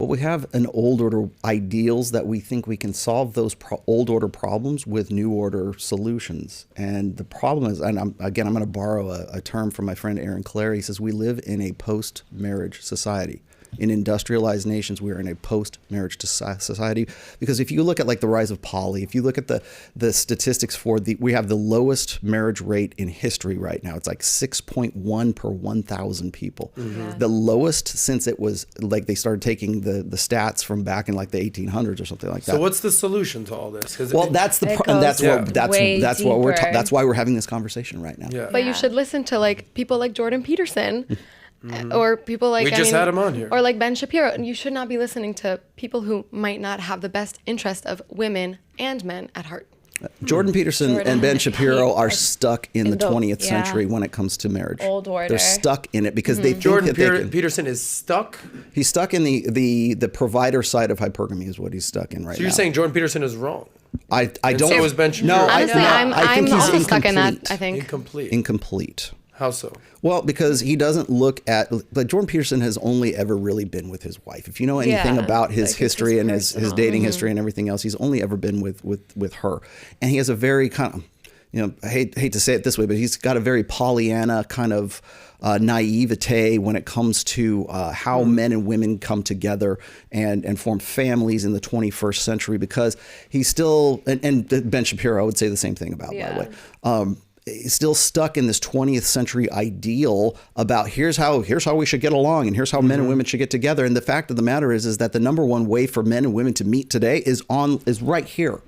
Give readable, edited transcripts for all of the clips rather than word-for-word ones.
we have an old order ideals that we think we can solve those old order problems with new order solutions. And the problem is, and I'm going to borrow a term from my friend Aaron Clary. He says we live in a post-marriage society. In industrialized nations, we are in a post-marriage society, because if you look at like the rise of poly, if you look at the statistics for we have the lowest marriage rate in history right now. It's like 6.1 per 1,000 people. The lowest since it was like they started taking the stats from back in like the 1800s or something like that. So what's the solution to all this? Well, that's why we're having this conversation right now. Yeah. But you should listen to like people like Jordan Peterson. Or people like, we just had him on here. Or like Ben Shapiro. And you should not be listening to people who might not have the best interest of women and men at heart. Jordan Peterson and Ben Shapiro are stuck in the 20th century when it comes to marriage. Old order. They're stuck in it because they think Jordan that Peterson is stuck? He's stuck in the provider side of hypergamy is what he's stuck in right now. So you're saying Jordan Peterson is wrong? I don't. So is Ben Shapiro. No, honestly, I think I'm he's also stuck in that, incomplete. I think. Incomplete. How so? Well, because he doesn't look at, like, Jordan Peterson has only ever really been with his wife. If you know anything about his history and his dating history and everything else, he's only ever been with her. And he has a very kind of, I hate to say it this way, but he's got a very Pollyanna kind of naivete when it comes to how men and women come together and form families in the 21st century, because he's still, and Ben Shapiro would say the same thing about, by the way. He's still stuck in this 20th century ideal about here's how we should get along and here's how men and women should get together. And the fact of the matter is that the number one way for men and women to meet today is right here,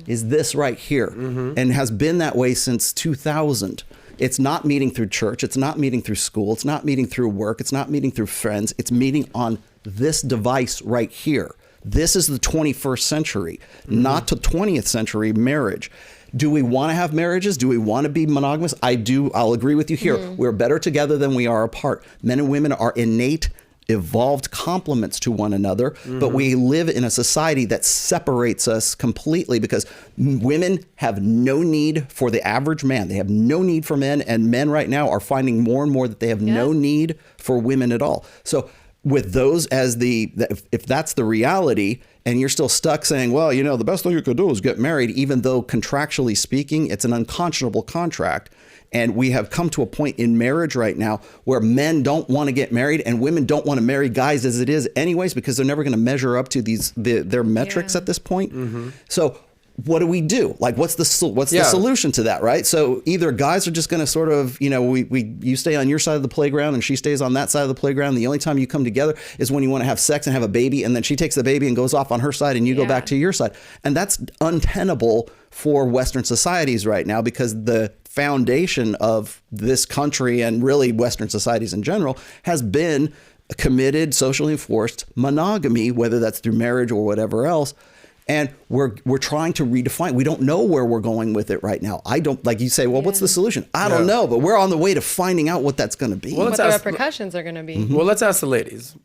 is this right here, and has been that way since 2000. It's not meeting through church. It's not meeting through school. It's not meeting through work. It's not meeting through friends. It's meeting on this device right here. This is the 21st century, not the 20th century marriage. Do we want to have marriages? Do we want to be monogamous? I do. I'll agree with you here. We're better together than we are apart. Men and women are innate, evolved complements to one another, but we live in a society that separates us completely, because women have no need for the average man. They have no need for men, and men right now are finding more and more that they have no need for women at all. So with those as if that's the reality, and you're still stuck saying, well, the best thing you could do is get married, even though contractually speaking, it's an unconscionable contract. And we have come to a point in marriage right now where men don't want to get married and women don't want to marry guys as it is anyways, because they're never going to measure up to their metrics at this point. So what do we do? Like, what's the solution to that, right? So either guys are just going to sort of, you stay on your side of the playground and she stays on that side of the playground. The only time you come together is when you want to have sex and have a baby, and then she takes the baby and goes off on her side and you go back to your side. And that's untenable for Western societies right now, because the foundation of this country and really Western societies in general has been committed, socially enforced monogamy, whether that's through marriage or whatever else. And we're trying to redefine. We don't know where we're going with it right now. I don't, like you say, well, what's the solution? I don't know, but we're on the way to finding out what that's going to be. Well, what the repercussions are going to be. Well, let's ask the ladies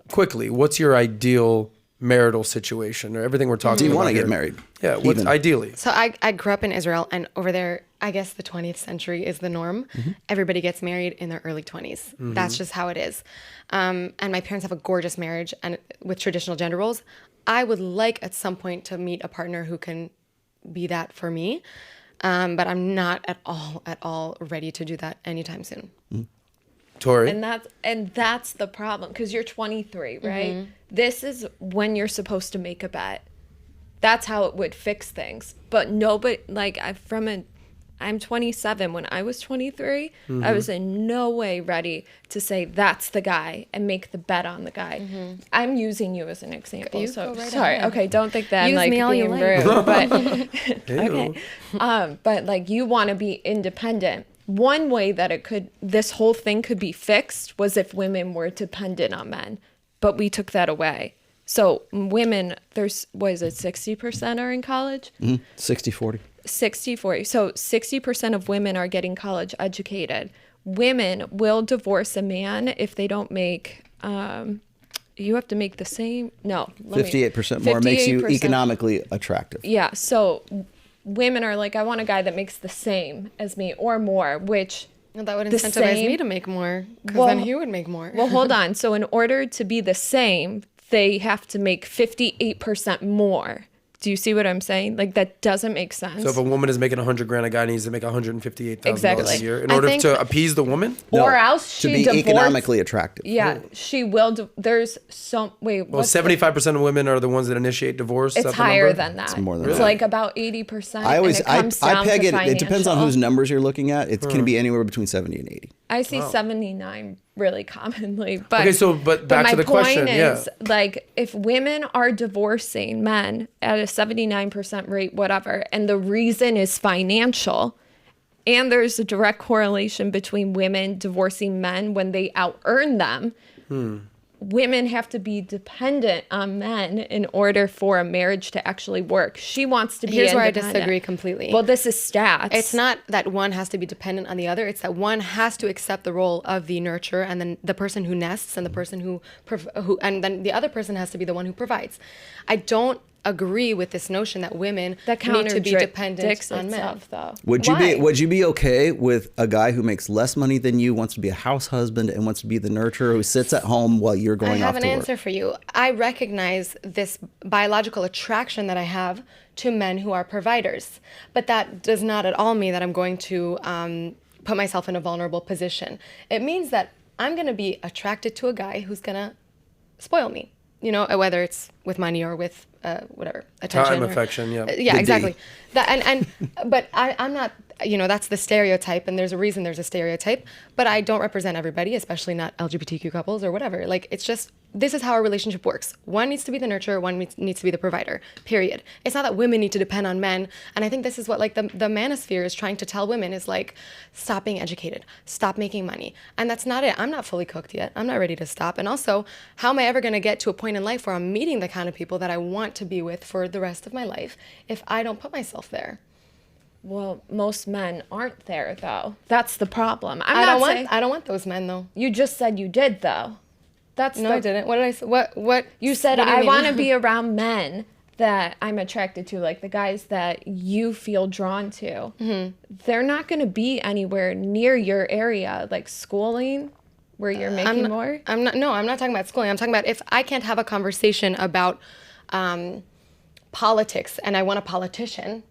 quickly. What's your ideal marital situation, or everything we're talking about? Do you want to here? get married? Yeah, what's ideally? So I grew up in Israel, and over there, I guess the 20th century is the norm. Everybody gets married in their early 20s. That's just how it is. And my parents have a gorgeous marriage and with traditional gender roles. I would like at some point to meet a partner who can be that for me. But I'm not at all ready to do that anytime soon. Tori? And that's the problem, because you're 23, right? This is when you're supposed to make a bet. That's how it would fix things. But nobody, I'm 27. When I was 23, I was in no way ready to say that's the guy and make the bet on the guy. I'm using you as an example. Sorry. Okay, don't think that Use I'm me all being you like. rude. But okay. But you want to be independent. One way that this whole thing could be fixed was if women were dependent on men, but we took that away. So women, there's, 60% are in college? 60-40. 60-40. So 60% of women are getting college educated. Women will divorce a man if they don't make, you have to make the same, 58% more makes you economically attractive. Yeah, so women are like, I want a guy that makes the same as me or more, which... Well, that would incentivize me to make more, because then he would make more. Well, hold on. So in order to be the same, they have to make 58% more. Do you see what I'm saying? Like, that doesn't make sense. So if a woman is making 100 grand, a guy needs to make $158,000 Exactly. a year in order to appease the woman? Or else to she be divorced. economically attractive. Yeah, she will. There's some. Wait, Well, 75% of women are the ones that initiate divorce. It's higher than that. It's more than It's that. like about 80%. I always and it I peg it. It depends on financial. whose numbers you're looking at. It can be anywhere between 70 and 80. I see 79 really commonly. But Okay, so but back to the question. My point is, like, if women are divorcing men at a 79% rate, whatever, and the reason is financial, and there's a direct correlation between women divorcing men when they out-earn them, women have to be dependent on men in order for a marriage to actually work. She wants to be Here's where I independent. disagree completely. Well, this is stats. It's not that one has to be dependent on the other. It's that one has to accept the role of the nurturer, and then the person who nests, and the person who and then the other person has to be the one who provides. I don't agree with this notion that women that need to be dependent contradicts on men. itself, though. Would you be okay with a guy who makes less money than you, wants to be a house husband, and wants to be the nurturer who sits at home while you're going I off have to an work? answer for you. I recognize this biological attraction that I have to men who are providers, but that does not at all mean that I'm going to put myself in a vulnerable position. It means that I'm going to be attracted to a guy who's going to spoil me, you know, whether it's with money or with whatever, attention. Time, or, affection, yeah. Yeah, The exactly. D. But I'm not, you know, that's the stereotype, and there's a reason there's a stereotype, but I don't represent everybody, especially not LGBTQ couples or whatever. Like, it's just, this is how a relationship works. One needs to be the nurturer, one needs to be the provider, period. It's not that women need to depend on men. And I think this is what, like, the manosphere is trying to tell women is, like, stop being educated, stop making money. And that's not it. I'm not fully cooked yet. I'm not ready to stop. And also, how am I ever going to get to a point in life where I'm meeting the kind of people that I want to be with for the rest of my life if I don't put myself there? Well, most men aren't there, though. That's the problem. I don't want those men, though. You just said you did, though. I didn't. What did I say? What? You said, what do you I mean? want to be around men that I'm attracted to, like the guys that you feel drawn to. Mm-hmm. They're not going to be anywhere near your area, like schooling, where you're making more. I'm not talking about schooling. I'm talking about if I can't have a conversation about politics and I want a politician.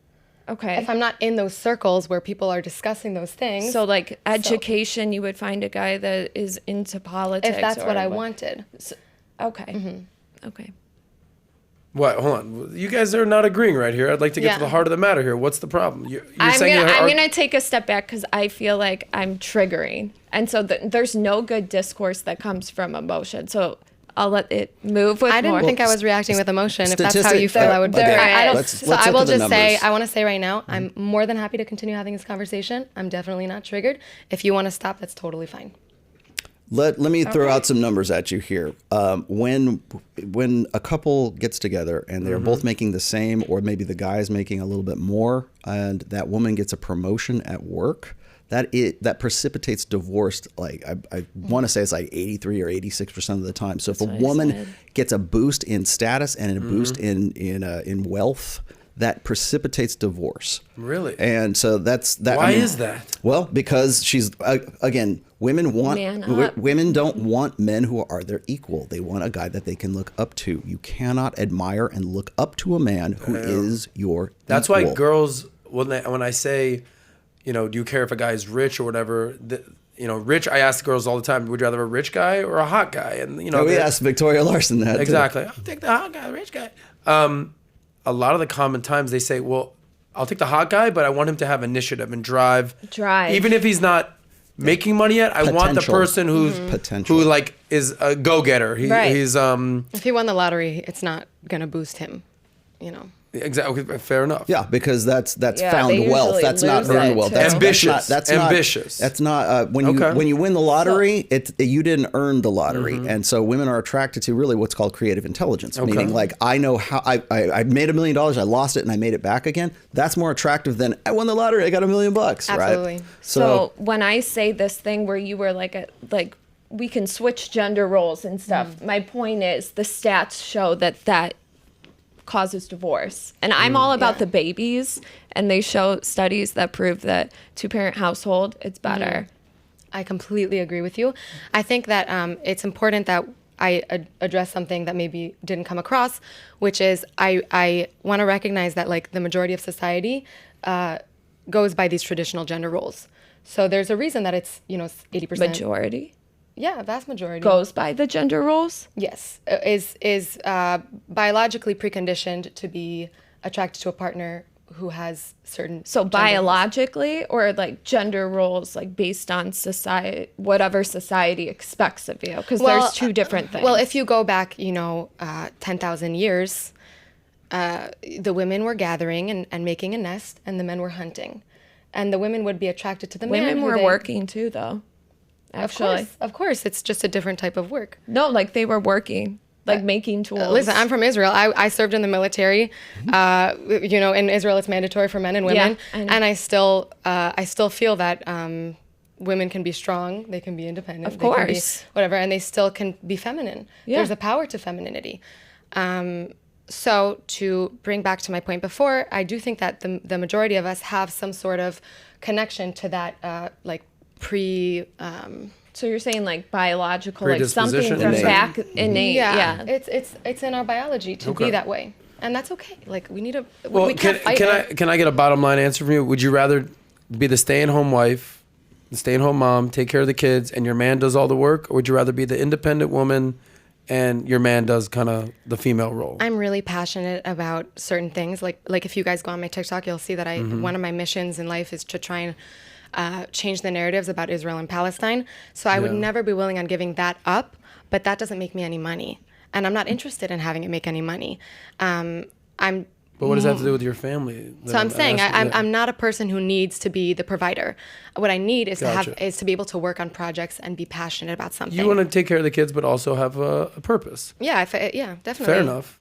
Okay. If I'm not in those circles where people are discussing those things. So, like, education, you would find a guy that is into politics. If that's what I wanted. So, okay. Mm-hmm. Okay. What? Hold on. You guys are not agreeing right here. I'd like to get to the heart of the matter here. What's the problem? I'm going to take a step back because I feel like I'm triggering. And so there's no good discourse that comes from emotion. So I'll let it move with I didn't more. think I was reacting with emotion. If that's how you feel, I would. Okay. I don't. Let's So look I at will the just say, numbers. I want to say right now, I'm more than happy to continue having this conversation. I'm definitely not triggered. If you want to stop, that's totally fine. Let me throw out some numbers at you here. When a couple gets together and they're both making the same, or maybe the guy's making a little bit more, and that woman gets a promotion at work, that precipitates divorce. Like I want to say it's like 83 or 86% of the time. So if a woman gets a boost in status and a boost in wealth, that precipitates divorce. Really? And so that's that. Why is that? Well, because she's again, women don't want men who are their equal. They want a guy that they can look up to. You cannot admire and look up to a man who is your That's equal. why girls, when I say, you know, do you care if a guy is rich or whatever? Rich. I ask girls all the time, would you rather have a rich guy or a hot guy? And we asked Victoria Larson that exactly. too. I'll take the hot guy, the rich guy. A lot of the common times they say, well, I'll take the hot guy, but I want him to have initiative and drive. Even if he's not making money yet, I want the person who's who like is a go-getter. He's If he won the lottery, it's not gonna boost him, you know. Exactly, fair enough. Yeah, because that's found wealth. That's not earned wealth. That's ambitious. That's not when you win the lottery. You didn't earn the lottery, and so women are attracted to really what's called creative intelligence, meaning like I know how I made $1 million, I lost it, and I made it back again. That's more attractive than I won the lottery, I got $1 million, Absolutely. right? So when I say this thing where you were like we can switch gender roles and stuff. My point is the stats show that causes divorce. And I'm all about the babies, and they show studies that prove that 2-parent household, it's better. I completely agree with you. I think that it's important that address something that maybe didn't come across, which is I want to recognize that like the majority of society goes by these traditional gender roles. So there's a reason that it's 80%. Majority. Yeah, vast majority goes by the gender roles. Yes, is biologically preconditioned to be attracted to a partner who has certain. So biologically, or like gender roles, like based on society, whatever society expects of you, because there's two different things. Well, if you go back, 10,000 years, the women were gathering and making a nest, and the men were hunting, and the women would be attracted to the men. Women were working too, though. Actually, of course, it's just a different type of work. No, like they were working, like making tools. Listen, I'm from Israel. I served in the military. In Israel, it's mandatory for men and women, and I still feel that women can be strong. They can be independent. Of course, whatever, and they still can be feminine. Yeah. There's a power to femininity. So to bring back to my point before, I do think that the majority of us have some sort of connection to that, so you're saying like biological, like something from back innate. Yeah. It's in our biology to be that way, and that's okay. Like we need can I get a bottom line answer from you? Would you rather be the stay-at-home wife, the stay-at-home mom, take care of the kids, and your man does all the work, or would you rather be the independent woman and your man does kind of the female role? I'm really passionate about certain things. Like if you guys go on my TikTok, you'll see that one of my missions in life is to try and change the narratives about Israel and Palestine. So I would never be willing on giving that up, but that doesn't make me any money. And I'm not interested in having it make any money. But what does that have to do with your family? So I'm saying I'm not a person who needs to be the provider. What I need is to be able to work on projects and be passionate about something. You want to take care of the kids, but also have a purpose. Yeah, definitely. Fair enough.